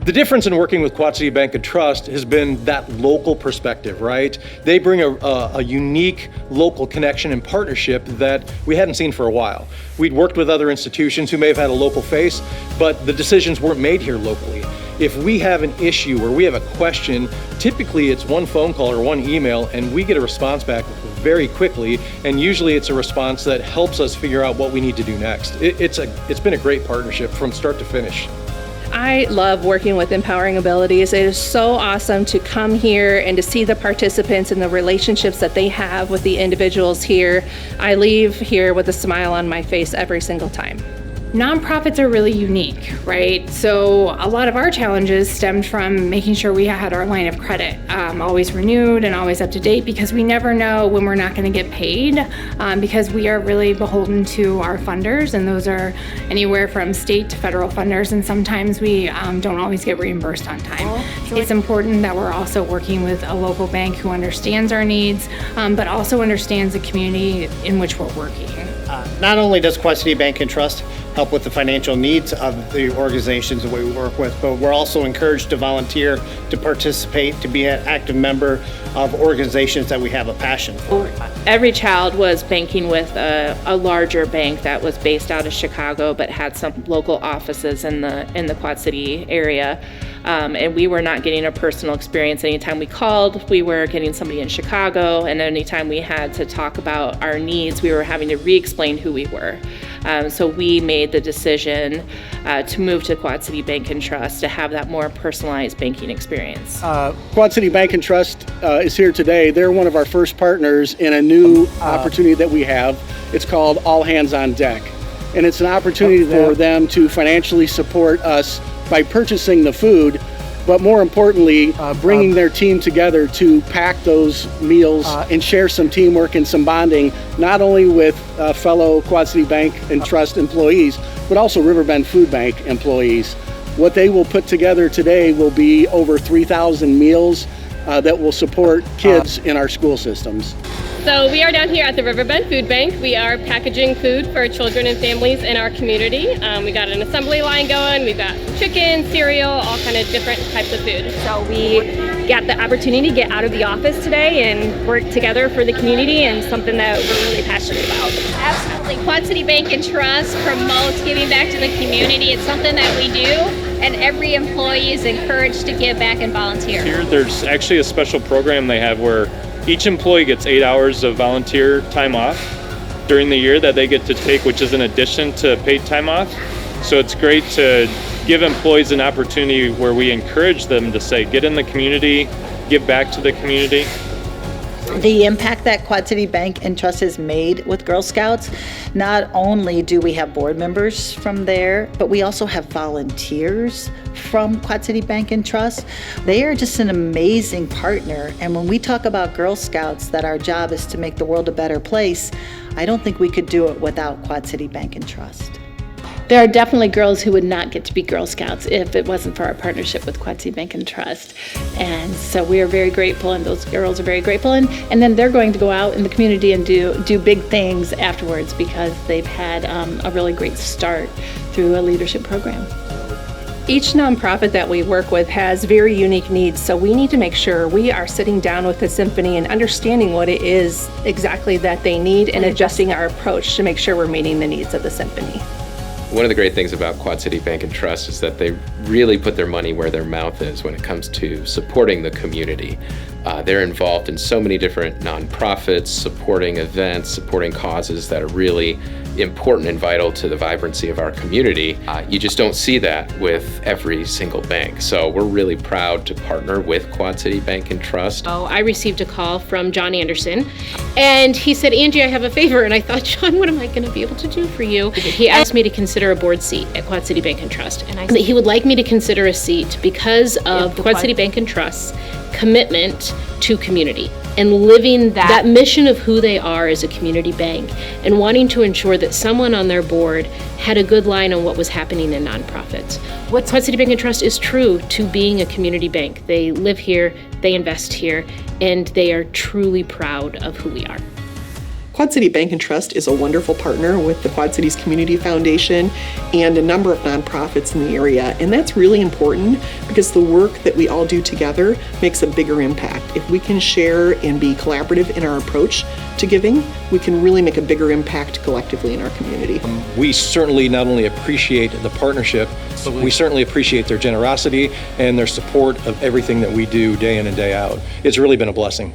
The difference in working with Quad City Bank and Trust has been that local perspective, right? They bring a unique local connection and partnership that we hadn't seen for a while. We'd worked with other institutions who may have had a local face, but the decisions weren't made here locally. If we have an issue or we have a question, typically it's one phone call or one email and we get a response back very quickly, and usually it's a response that helps us figure out what we need to do next. It's been a great partnership from start to finish. I love working with Empowering Abilities. It is so awesome to come here and to see the participants and the relationships that they have with the individuals here. I leave here with a smile on my face every single time. Nonprofits are really unique, right? So a lot of our challenges stemmed from making sure we had our line of credit always renewed and always up to date, because we never know when we're not going to get paid, because we are really beholden to our funders, and those are anywhere from state to federal funders, and sometimes we don't always get reimbursed on time. So it's important that we're also working with a local bank who understands our needs, but also understands the community in which we're working. Not only does Quad City Bank and Trust help with the financial needs of the organizations that we work with, but we're also encouraged to volunteer, to participate, to be an active member of organizations that we have a passion for. Every child was banking with a larger bank that was based out of Chicago but had some local offices in the Quad City area. And we were not getting a personal experience. Anytime we called, we were getting somebody in Chicago, and anytime we had to talk about our needs, we were having to re-explain who we were. So we made the decision to move to Quad City Bank and Trust to have that more personalized banking experience. Quad City Bank and Trust is here today. They're one of our first partners in a new opportunity that we have. It's called All Hands on Deck. And it's an opportunity for them to financially support us by purchasing the food, but more importantly, bringing their team together to pack those meals and share some teamwork and some bonding, not only with fellow Quad City Bank and Trust employees, but also Riverbend Food Bank employees. What they will put together today will be over 3,000 meals that will support kids in our school systems. So we are down here at the Riverbend Food Bank. We are packaging food for children and families in our community. We got an assembly line going. We've got chicken, cereal, all kind of different types of food. So we got the opportunity to get out of the office today and work together for the community, and something that we're really passionate about. Absolutely. Quad City Bank and Trust promotes giving back to the community. It's something that we do, and every employee is encouraged to give back and volunteer. Here, there's actually a special program they have where each employee gets 8 hours of volunteer time off during the year that they get to take, which is in addition to paid time off. So it's great to give employees an opportunity where we encourage them to say, get in the community, give back to the community. The impact that Quad City Bank and Trust has made with Girl Scouts, not only do we have board members from there, but we also have volunteers from Quad City Bank and Trust. They are just an amazing partner, and when we talk about Girl Scouts, that our job is to make the world a better place, I don't think we could do it without Quad City Bank and Trust. There are definitely girls who would not get to be Girl Scouts if it wasn't for our partnership with Quad City Bank and Trust. And so we are very grateful, and those girls are very grateful. And then they're going to go out in the community and do big things afterwards, because they've had a really great start through a leadership program. Each nonprofit that we work with has very unique needs, so we need to make sure we are sitting down with the symphony and understanding what it is exactly that they need and adjusting our approach to make sure we're meeting the needs of the symphony. One of the great things about Quad City Bank and Trust is that they really put their money where their mouth is when it comes to supporting the community. They're involved in so many different nonprofits, supporting events, supporting causes that are really important and vital to the vibrancy of our community. You just don't see that with every single bank. So we're really proud to partner with Quad City Bank and Trust. Oh, I received a call from John Anderson, and he said, Angie, I have a favor. And I thought, John, what am I going to be able to do for you? He asked me to consider a board seat at Quad City Bank and Trust. And I said he would like me to consider a seat because of Quad City Bank and Trust's commitment to community and living that mission of who they are as a community bank, and wanting to ensure that someone on their board had a good line on what was happening in nonprofits. What Quad City Bank and Trust is true to being a community bank. They live here, they invest here, and they are truly proud of who we are. Quad City Bank and Trust is a wonderful partner with the Quad Cities Community Foundation and a number of nonprofits in the area. And that's really important because the work that we all do together makes a bigger impact. If we can share and be collaborative in our approach to giving, we can really make a bigger impact collectively in our community. We certainly not only appreciate the partnership, but we certainly appreciate their generosity and their support of everything that we do day in and day out. It's really been a blessing.